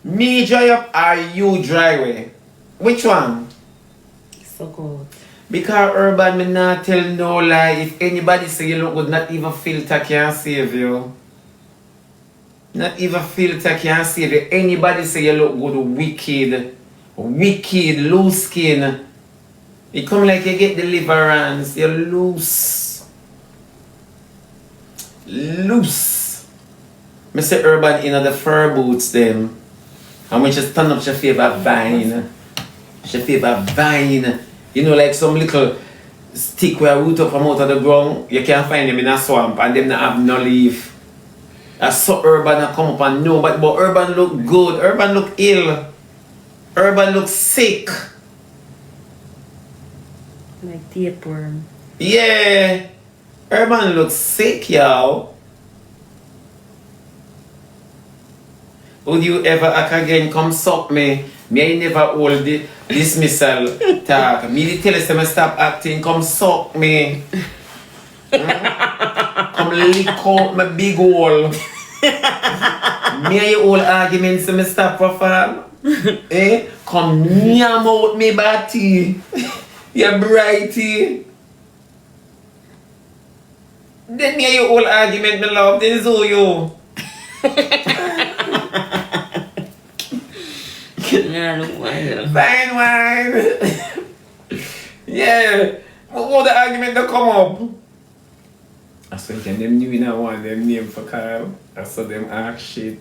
Me dry up or you dry way? Which one? So good. Because Urban, me not tell no lie. If anybody say you look good, not even filter can save you. Not even filter can save you. Anybody say you look good, wicked, loose skin. It come like you get deliverance. You're loose. Loose. Me say Urban in the fur boots them. And when she stand up, she favor vine. She favor vine. You know, like some little stick where root up from out of the ground. You can't find them in a swamp and them not have no leaf. I saw Urban come up and know, but Urban look good. Urban look ill. Urban look sick. Like tapeworm. Yeah. Urban look sick, y'all. Would you ever again come suck me? Me I never hold the dismissal talk. Me the tell us me stop acting, come suck me. Come lick out my big hole. Me and your old arguments me stop for fun. Come yam out me body. You brighty. Then me and your old argument, me love, then so you. Fine wine. Yeah. What the argument that come up? I saw them new in one them name for Kyle. I saw them ask shit.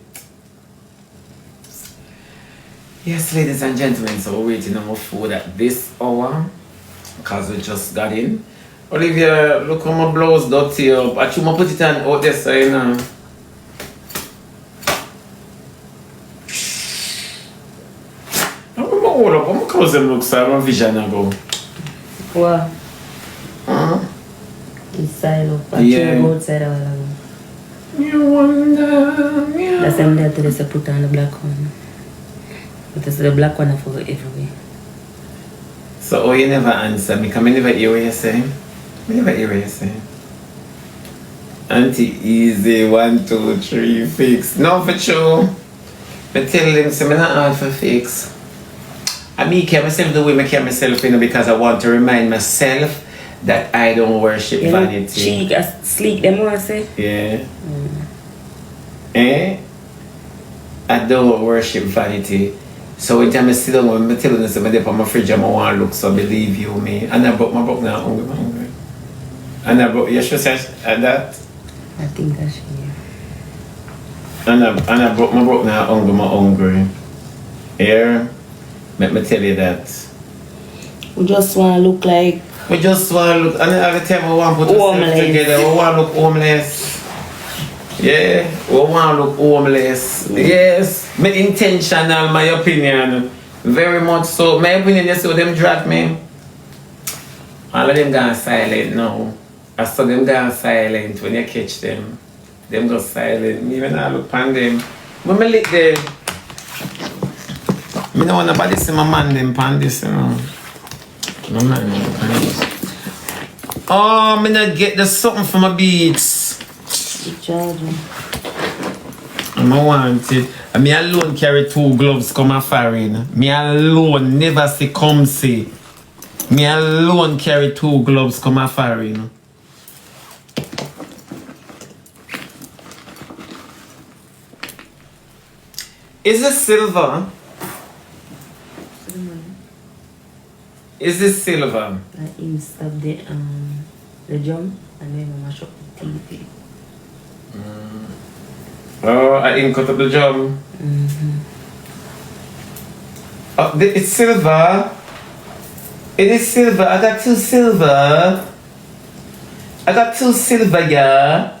Yes, ladies and gentlemen, so we're waiting on our food at this hour. Because we just got in. Olivia, look how my blouse dirty up. I should put it on out there so you know. Hold up, I'm close them look so I'm vision ago. What? Inside of yeah. Outside of you wonder. That's them there to just put on the black one. But it's the black one for everywhere. So you never answer me, because I never hear what you're saying. I never hear what you're saying. Auntie easy, 1, 2, 3, fix. No for sure. I tell them, say, I'm not hard for fix. I care myself the way I care myself, you know, because I want to remind myself that I don't worship vanity. Cheek, sleek, them want to say? Yeah. I don't worship vanity. So when I sit down, when I tell them, I'm on my fridge, I want to look, so believe you me. And I broke my book now, hungry. And I broke, you should say that? I think that's here. And I broke my book now, hungry. Here. Let me tell you that. We just want to look like... We just want to look... And every time we want to put ourselves together, we want to look homeless. Yeah, we want to look homeless. Yes, my intentional, my opinion. Very much so. My opinion, you see them drag me. All of them gone silent now. I saw them gone silent when you catch them. Them go silent. Me when I look on them. When I lick them... I don't want nobody see my man them pan this, you know. My man them pan this. Oh, I'm gonna get the something for my beads. The charger. I want it. And me alone carry 2 gloves come a foreign. Me alone never see come see. Me alone carry 2 gloves come a foreign. Is it silver? Is this silver? I install the drum and then I mash up the TV. Oh, I didn't cut up the drum. Oh, it's silver. It is silver. I got 2 silver. I got 2 silver, yeah.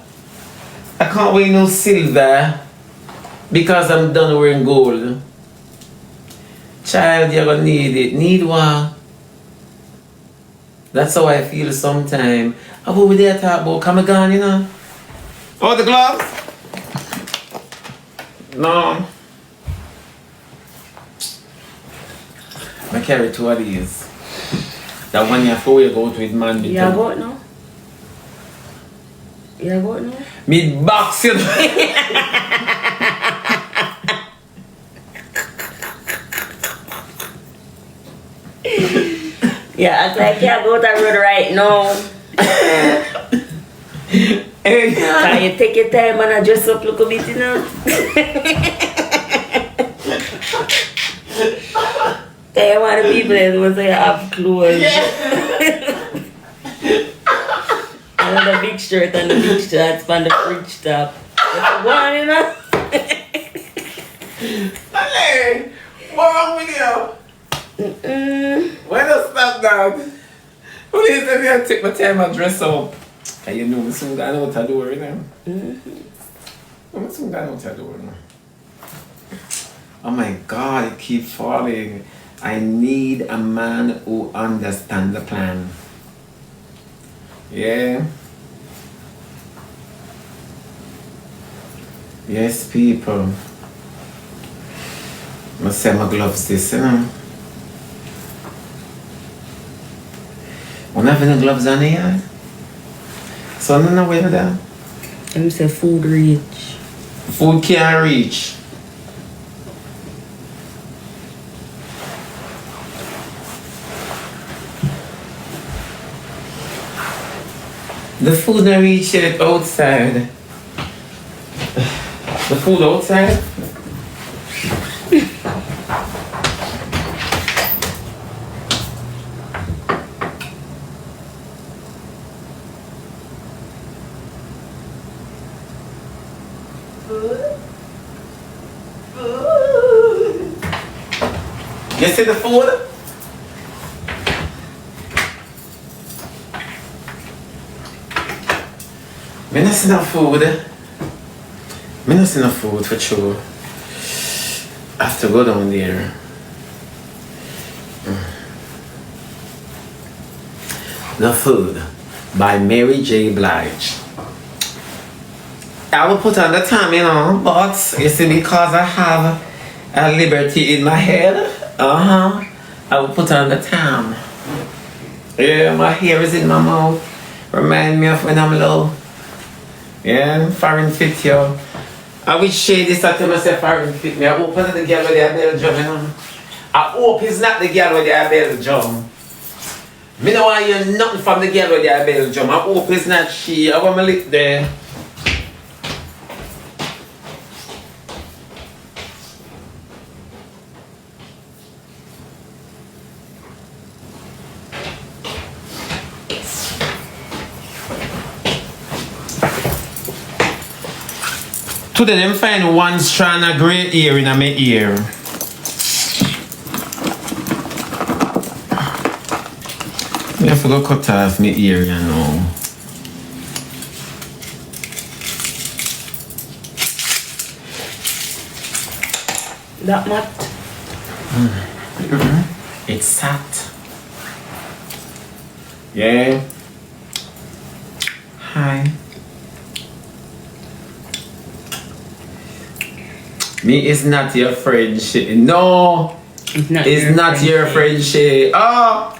I can't wear no silver because I'm done wearing gold. Child, you're gonna need it. Need what? That's how I feel sometimes. How about we there talk about come again, you know? Oh, the gloves? No. I carry 2 of these. That one you have to wear out with man. You have got now? You have got now? Me box you. Yeah, I can't go to the road right now. Can you take your time and dress up look a bit, you know? Can you want the people that want to have clothes? Another big shirt and the big shorts from the fridge top. That's one, you know? Hey, what wrong with you? Why don't stop that? Please let me take my time and dress up. And you know, I soon got out the door, you know? I soon got out the door, you know? Oh my God, it keeps falling. I need a man who understands the plan. Yeah. Yes, people. I say my gloves this, you know? When I have any gloves on here, so I don't know where that. Let me say food reach. Food can't reach. The food not reach yet outside. The food outside? You see the food? Me not see no food. Me not see no food for sure. I have to go down there. The Food by Mary J. Blige. I will put on the time, you know, but you see, because I have a liberty in my head, I will put on the time. Yeah, my hair is in my mouth. Remind me of when I'm low. Yeah, foreign fit, yo. I wish shade this to myself foreign fit me. I hope it's not the girl with the Belgium, you know. I hope it's not the girl with the Belgium. Me don't want to hear nothing from the girl with the Belgium. I hope it's not she. I want my lip there. Today them find one strand of grey hair in my ear. I have to go cut off my ear, you know. That mat? It's sat. Yeah. Hi. Me is not your friend, she. No. It's not your friend, she. Oh.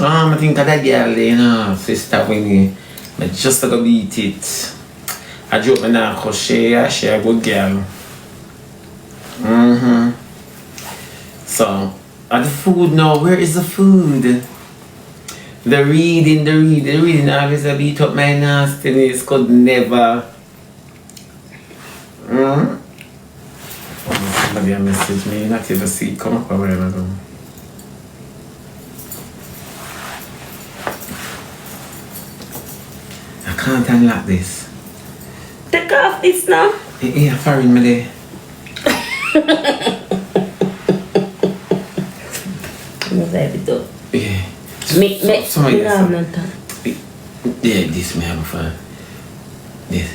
I think of that girl, you know, sister Winnie. I just gotta beat it. I joke me now, cause she a good girl. So, the food now, where is the food? The reading always a beat up my nastiness, could never. Somebody message me, not even see, come up or whatever. I can't unlock this. Take off this now. Yeah, foreign me there. Yeah. Me have no time. Yeah, this me have fun. This.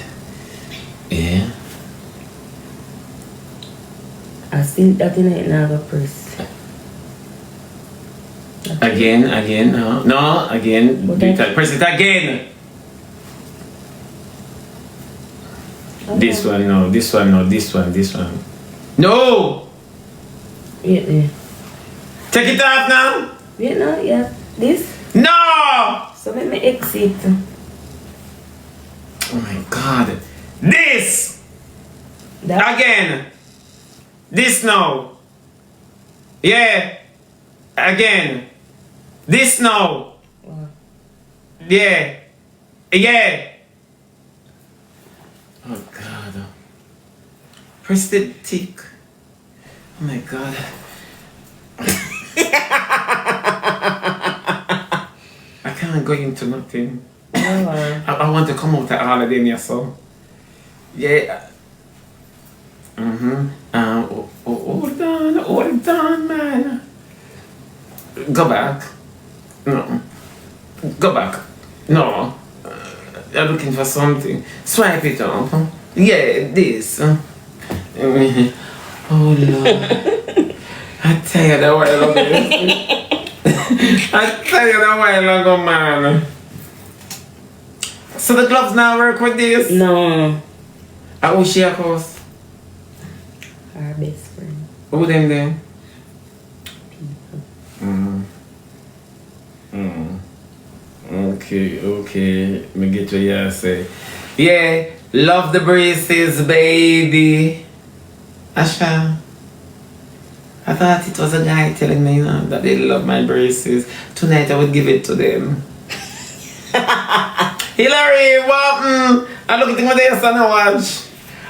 Yeah. I think that in it now go press. Again, no, again. Press it again. This one, no, this one, no, this one. No! Yeah. Take it off now! Yeah. This? No! So let me exit. Oh my God. This! That? Again! This now! Yeah! Again. This now. What? Yeah. Yeah. Oh God. Press the tick. Oh my God. I can't go into nothing. I want to come out of all of them, yeah, so. Yeah. Hold on, man. Go back. No. Go back. No. I'm looking for something. Swipe it up. Yeah, this. Oh Lord. I tired a while ago. I tired a while ago, man. So the gloves now work with this? No. Who she a course? Our best friend. Who them then? Okay. Me get what you say. Yeah, love the braces, baby. Asha, I thought it was a guy telling me, that they love my braces. Tonight I would give it to them. Hillary, what? I look at my day son and watch.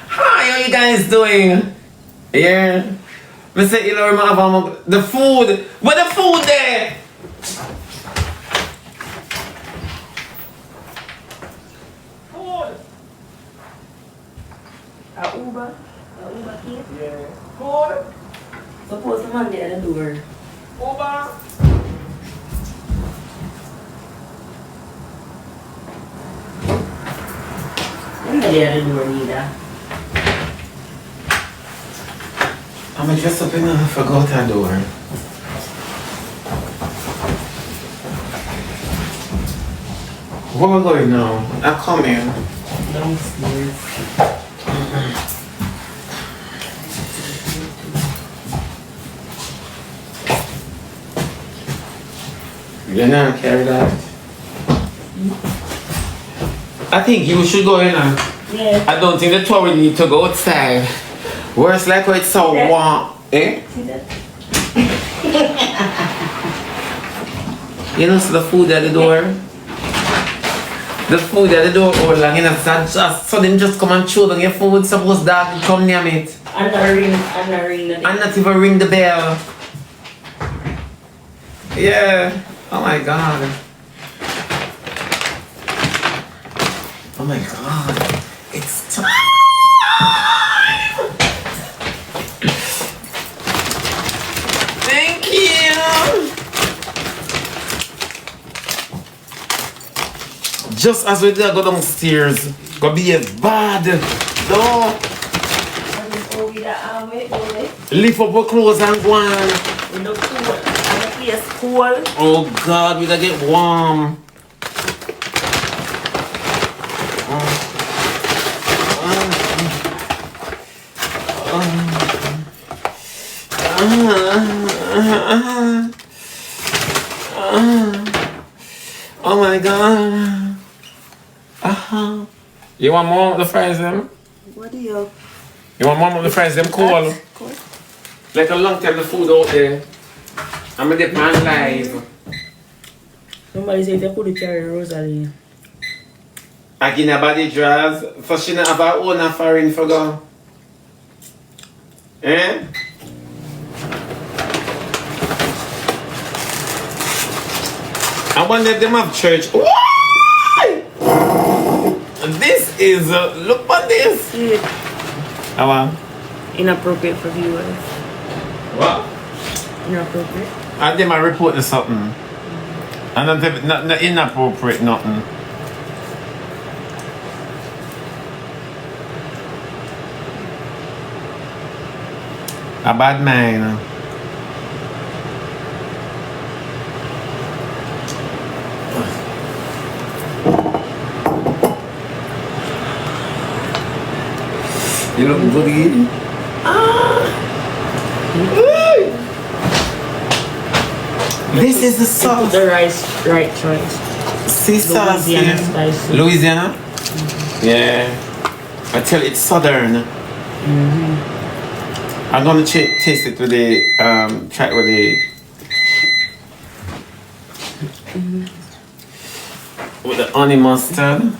Hi, how you guys doing? Yeah. Me say Hillary, the food. Where the food there? Uber kid? Yeah. Food? Suppose the man there at the door. Uber? I'm not there at the door neither. I'm just up and I forgot her door. Where we going now? I come in. Downstairs. You're not carry that. I think you should go in and Yeah. I don't think the tour will need to go outside. Worse like when it's so warm. Eh? See that? You know, so the food at the door? The food at the door all long, you know, so them just come and chew on your food, suppose dog come near it. And not ring the And not even ring the bell. Yeah. Oh my God. Oh my God. It's time. Thank you. Just as we did go downstairs, go be a bad. No. Lift up our clothes and go on. Cool. Oh God, we gotta get warm. Oh my God. You want more of the fries them? What do you? You want more of the fries them cool? Like a long time the food out there. I'm gonna dip man live. Somebody say if you could carry Rosalie. Again about the draws. For she not have her own foreign for go. Eh? I wonder if them have church. Why? This is look at this. Yeah. How Inappropriate for viewers. what? Inappropriate. And them are reporting something. And not inappropriate nothing. A bad man. You look good again. This is the sauce. The right choice. Sea sauce. Louisiana Yeah. spicy. Louisiana? Yeah. I tell you, it's southern. I'm gonna taste it with the try it with the with the honey mustard.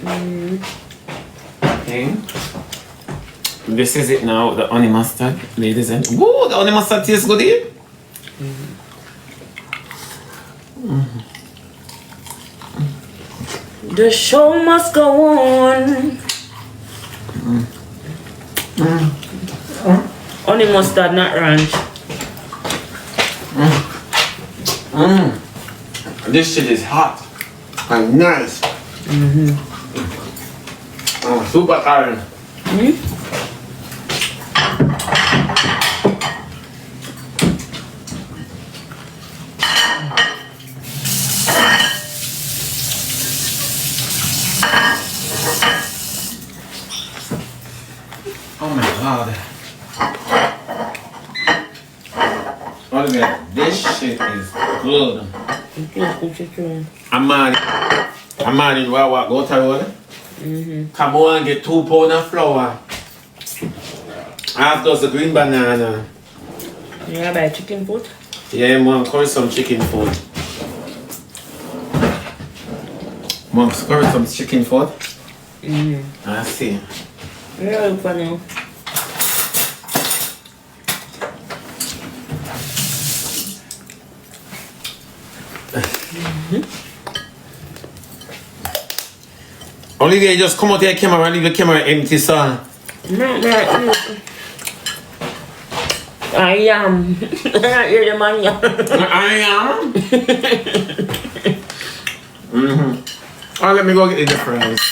Okay. This is it now, the honey mustard, ladies and woo, the honey mustard tastes good here. The show must go on. Honey mustard, not ranch. This shit is hot and nice. Super curry. Oh my god. Oliver, this shit is good. I'm mad in Wawa, go to road. Come on and get 2 pounds of flour. Half dozen green banana. Yeah, buy chicken foot. Yeah, mom, curry some chicken food. Mom, curry some chicken food. I see. Yeah, look for now. Olivia, just come out your camera and leave the camera empty, son. No. I am. You're the man. I am. Oh, let me go get the difference.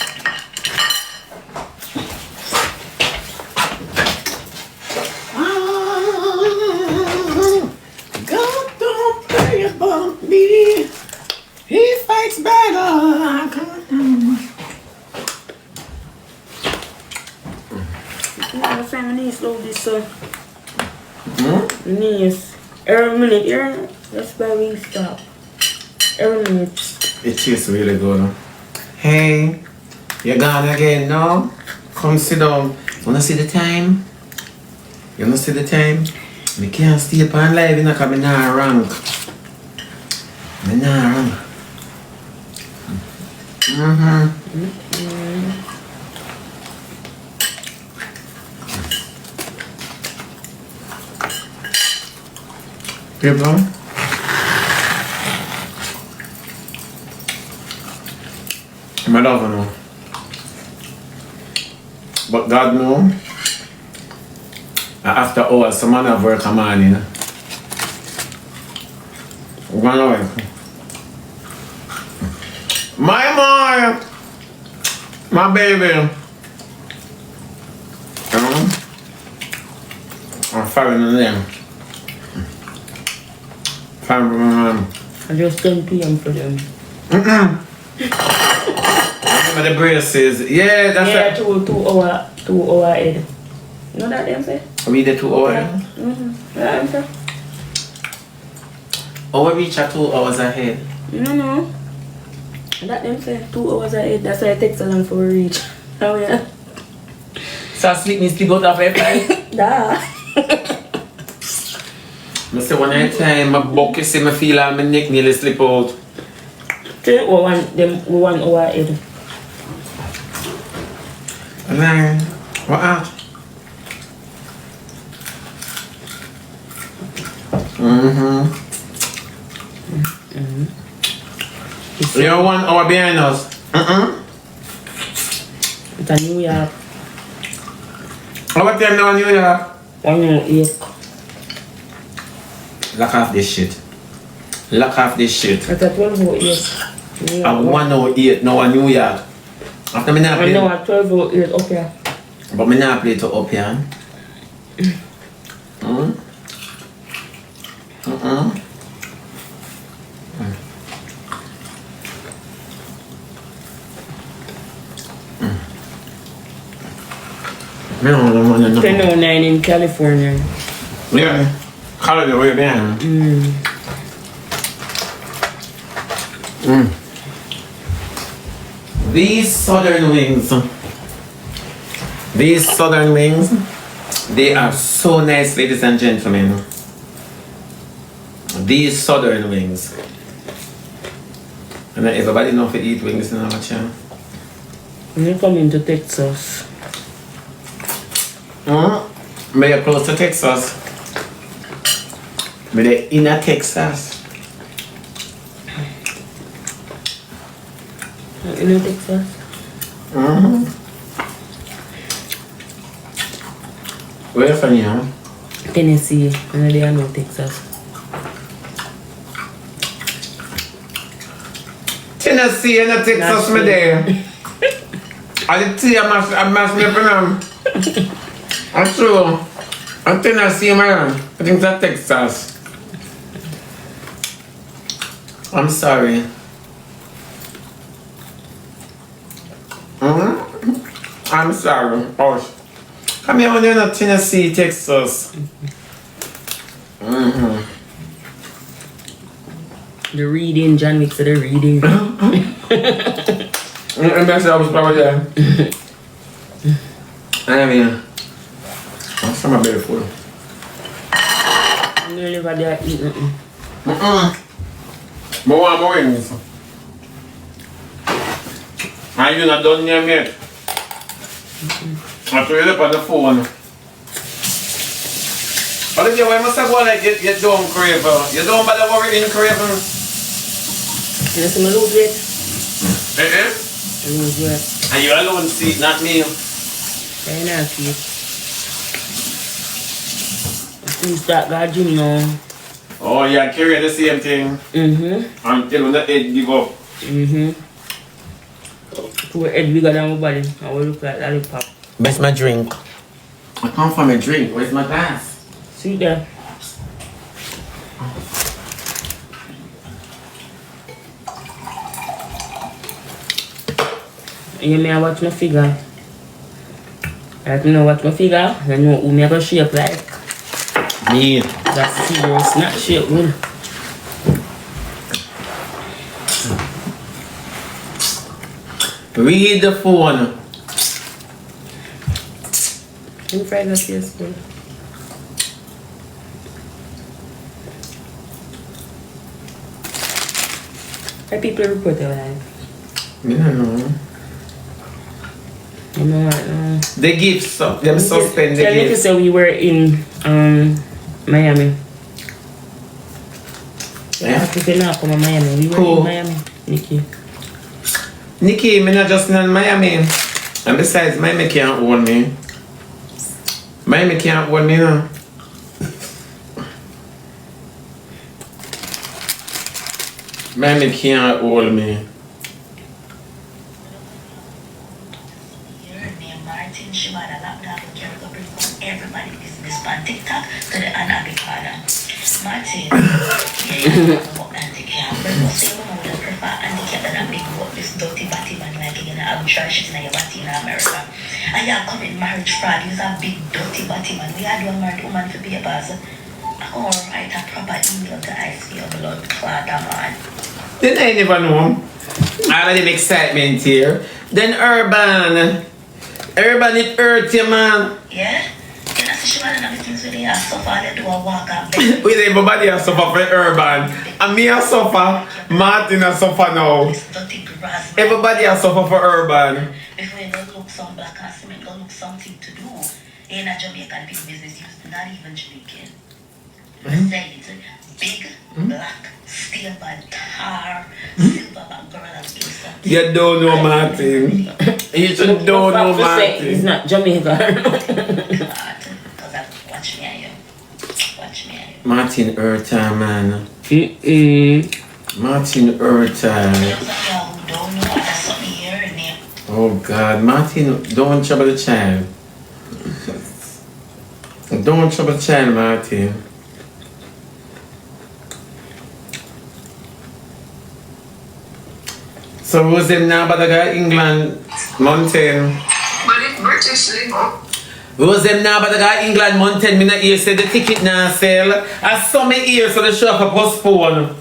God don't play about me. He fights better. My family needs love this sir. Niece. Every minute, here. That's why we stop. Every minute. It tastes really good. Hey, you gone again now? Come sit down. Wanna see the time? You wanna see the time? Me can't stay up on live in a cause me nah rank. Me nah rank. People? I don't know. But God know. After hours, some man have work a morning. I'm gonna work. My baby. I'm following them. I just 10 p.m. for them. Remember the braces? Yeah, that's yeah, 2 hour head. You know that them say? We the 2 hours? Yeah, I'm sure. Oh, we reach at 2 hours ahead. No. That them say 2 hours ahead. That's why it takes so long for we reach. Oh yeah. So sleep me sleep out of everything? Nah. I say one night time, my buck you see me feel like my neck nearly slip out. 1 hour ahead. And then, what else? You're 1 hour behind us. It's a New York. What time now in New York? 108. Lock off this shit. Lock off this shit. It's a 12:08. I'm 108 now in New York. After me not I play. know at 12:08 up here. But me not play to up here. No. 10:09 in California. Yeah. Holiday way down. These southern wings, they are so nice, ladies and gentlemen. These southern wings. And everybody know to eat wings in our channel. When you come into Texas, May you close to Texas. May they inner Texas. you know Texas? Where you from here? Tennessee, and they are no Texas. Tennessee and Texas, That's me it. there. I did see I must me from them. That's true. And Tennessee, man. I think that's Texas. I'm sorry. I'm sorry. Oh, come here when you're in Tennessee, Texas. The reading, John Wick said the reading. I was probably there. I mean, I'm from my belly full. You never there eat nothing. But one more wings. And you're not done yet, mate. I threw it up on the phone. But if you must have go like you don't crave. You don't bother worrying craving. You see me lose weight? Eh? I lose weight. And you alone see it, not me. I not see it. Since that got gym now. Oh, you carry the same thing until when the head give up. To a head bigger than my body. I will look like lollipop. Where's my drink? I come from a drink. Where's my glass? See there. You may watch my figure. Like, you know watch my figure, you know who me go shape like. Me. That's serious, not shape good. Read the phone. You fried that yesterday. How people report your life? Me don't know. You know what? They give stuff. Them suspend the Tell me to gift. say we were in Miami. Yeah, if you not come to Miami, we were Cool. in Miami, Nikki. Nikki, me not just in Miami. And besides, Miami can't own me. Miami can't own me, no. Miami can't hold me. Martin Shimada laptop and carry the bring from everybody business on TikTok to the Anabicana. Martin, yeah, you know about handicap. But you say you know the prefer handicap than a big what this dirty batty man like you're gonna have trash in your body in America. And you are coming marriage fraud, you're a big dirty batty man. We are doing married woman for papers. I go write a proper email to ICE for your blood clot man. Then I never know. All of them excitement here. Then Urban. Urban, it hurt you, man. Yeah? You know, so she want to know the things where they are suffer, they do a walk up bed. With everybody has suffer for Urban. And me has suffer. Martin has suffer now. This dirty grass. Everybody has suffer for Urban. Before you go look some black and cement, go look something to do. In a Jamaican big business, you're not even Jamaican. Say it. Big, black, steel band, tar, silver band, girl, and give something. You don't know Martin. You should don't know He's Martin. not Jamaican. Because I watch me and you. Watch me and you. Martin Urta, man. Martin Urta. Those of y'all who don't know, that's something here and there. Oh God, Martin, don't trouble the child. Don't trouble the child, Martin. So who's them now but I got England Mountain? But it's British legal. Who's them now but I got England Mountain? Me not hear say the ticket now sell. I saw me here so the show for postpone.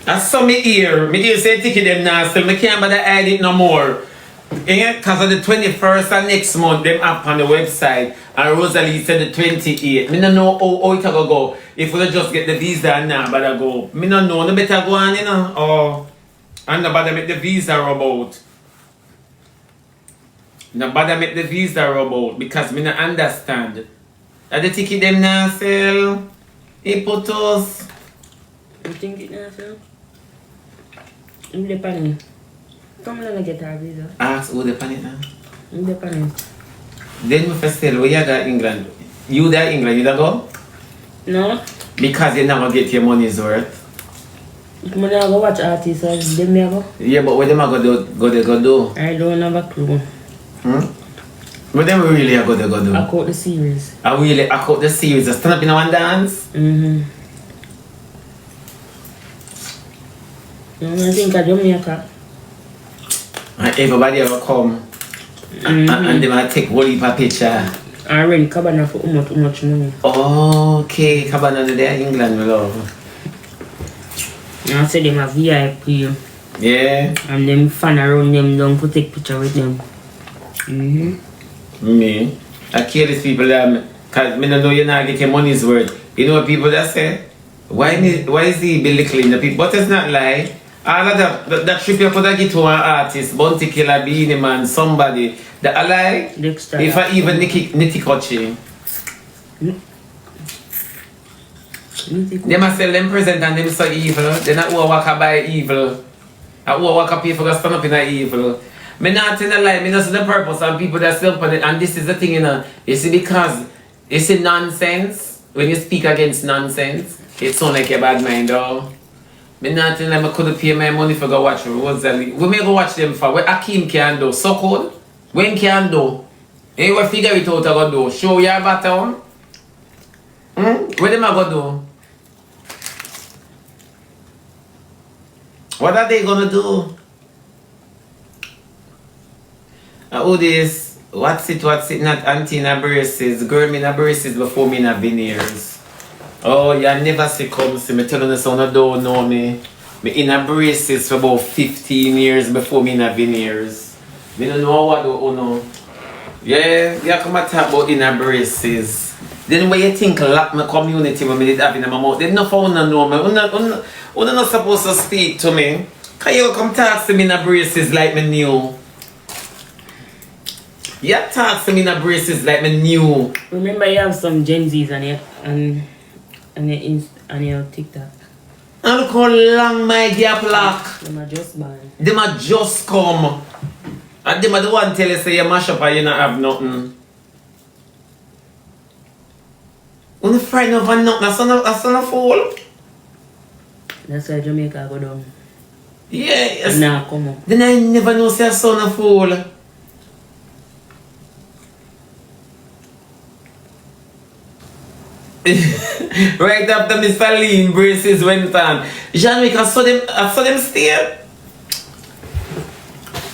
I saw me here. Me hear say ticket them now sell. Me can't bother hide it no more. Yeah, cause of the 21st and next month them up on the website and Rosalie said the 28th. Me no know how it will go. If we just get the visa now but I go. Me no know no better go on, you know. Oh. And nobody make the visa rub out. Nobody make the visa rub out because me not understand. Are the ticket them now sell? He put us. You think it now, sir? I'm the panel. Come on and get our visa. Ask who the pan it now. I'm the panel. Then we first tell where you got England. You there England, you don't go? No? Because you never get your money's worth. If I go watch artists, then me go. Yeah, but what them are go do? I don't have a clue. What them really are go do? I caught the series. I really I caught the series. I stand up in one dance. Mm-hmm. I think of Jamaica. And everybody ever come. And they might take one heap of picture. I rent cabana for how much money. Okay, cabana there in England, my love. I say them a VIP. Yeah. And them fan around them don't put take picture with them. Me. I care these people that cause me don't know you're not getting money's worth. You know what people that say? Why is he belittling the people? But it's not lie. All of that trip you could have get to an artist, Bounty Killer, Beanie Man, somebody. That I lie. Dexter. If I even Nitty Kochi. They must sell them present and them so evil. They not walk by evil. I walk people that stand up in a evil. Me not in a lie, me not see the purpose and people that still put it. And this is the thing, you know. You see, because it's a nonsense. When you speak against nonsense, it sound like a bad mind, though. Me not in like I could pay my money for go watch Rosalie. We may go watch them for what Akeem can do. So cool. When can do? Hey, we figure it out I go do. Show your baton. What them I go do? What are they gonna do? Who this? What's it? Not auntie in a braces. Girl me in a braces before me in a veneers. Oh, you never see come see me telling you so no don't know me. Me in a braces for about 15 years before me in a veneers. Me don't know what do know. Yeah, you come and talk about in a braces. Then when you think lock my community when me did have in my mouth, they not found no know me. You're not supposed to speak to me. Can you come talk to me in a braces like me new? You talk to me in a braces like me new. Remember you have some Gen Zs on your TikTok. And look how long my gap lock. Them are just born. Them a just come. And them are the one tell you say you mash up and you not have nothing. When you frightened of nothing, that's not a fool. That's why Jamaica go down. Yes. Nah, come on. Then I never know say a son a fool. Right after Mr. Lean braces went on. Jean-Luc, I saw them stay.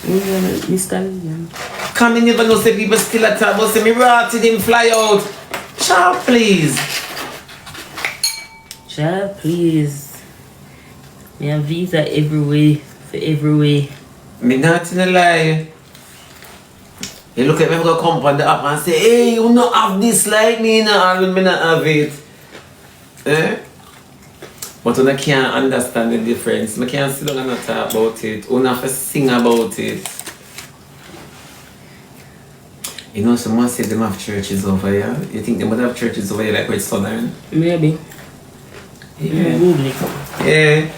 Mr. Lean. Come in, never know say people still at table, say me rotted him fly out. Child, please. Child, please. Me have visa everywhere, for everywhere. Me not in a lie. You look at me, go come on the app and say, hey, you not have this like me, and me not have it. Eh? But I can't understand the difference. I can't sit down and not talk about it. I have to sing about it. You know, someone said them have churches over here. You think they would have churches over here like with Southern? Maybe. Yeah. Google it. Yeah.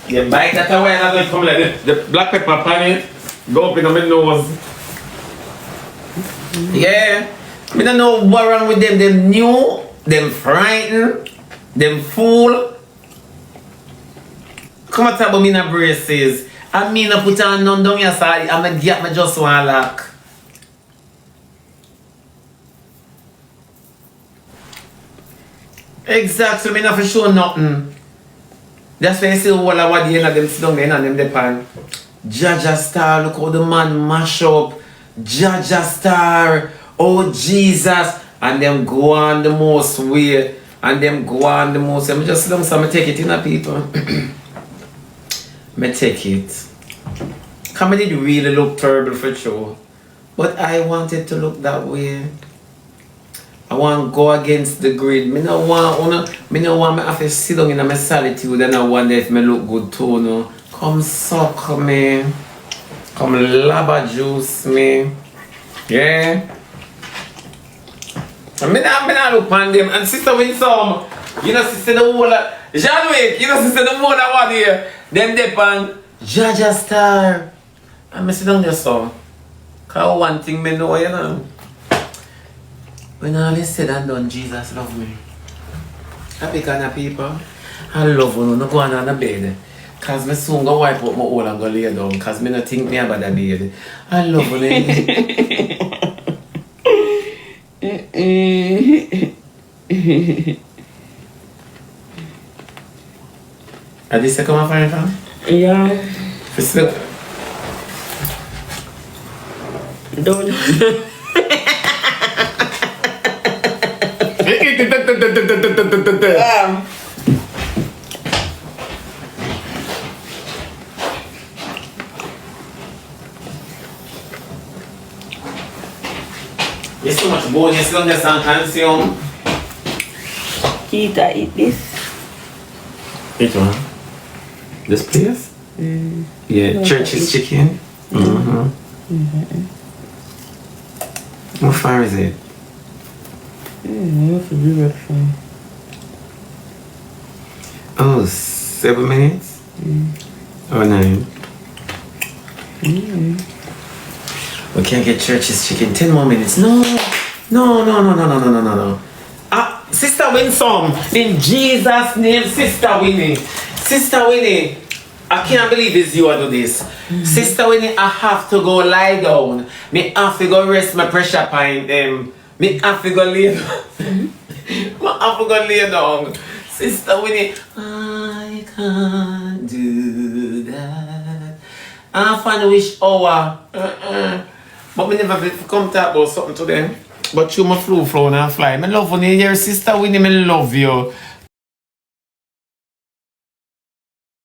You bite that away and that's come like this. The black pepper pan it, go up in my nose. Yeah. I don't know what wrong with them. Them new, them frightened, them fool. Come and talk about me in a braces. I mean I put on none down your side. I'm a get me just one lock. Exactly, me not for sure nothing. That's why you see all of what the end of them sit down there and them depend. Jaja Star, look how the man mash up. Jaja Star, oh Jesus. And them go on the most way. And them go on the most way. I just sit down so I take it in a people. I take it. Comedy did really look terrible for sure. But I wanted to look that way. I want to go against the grid. Me no want me have to sit down in my solitude and I wonder if me look good too, no. Come suck me. Come lava juice me. Yeah. And me not look on them. And sister win some. You know, sister the whole Jean-Wick, you know, sister the whole that one here. Them dip on Jaja Star. And me sit down just so. Cause one thing me know, you know. When all is said and done, Jesus love me. Happy kind of people. I love you, no go on the bed. Cause me soon go wipe up my hole and go lay down. Cause me not think me about the bed. I love you. Are this come off fire from? Yeah. Don't. There's so much bone, there's so much calcium. Kita, eat this. Which one? This place? Yeah, No, Church's chicken. How far is it? What's the direction? Oh, 7 minutes? Or 9? We can't get Church's chicken. 10 more minutes. No. Sister Winsome, in Jesus' name, Sister Winnie. Sister Winnie, I can't believe it's you who do this. Sister Winnie, I have to go lie down. Me have to go rest my pressure point. Me have to go lay down. I have to go lay down. Sister Winnie, I can't do that. I find which hour. But me never come talk about something to them. But you my flu flow and fly. Me love when you hear Sister Winnie, me love you.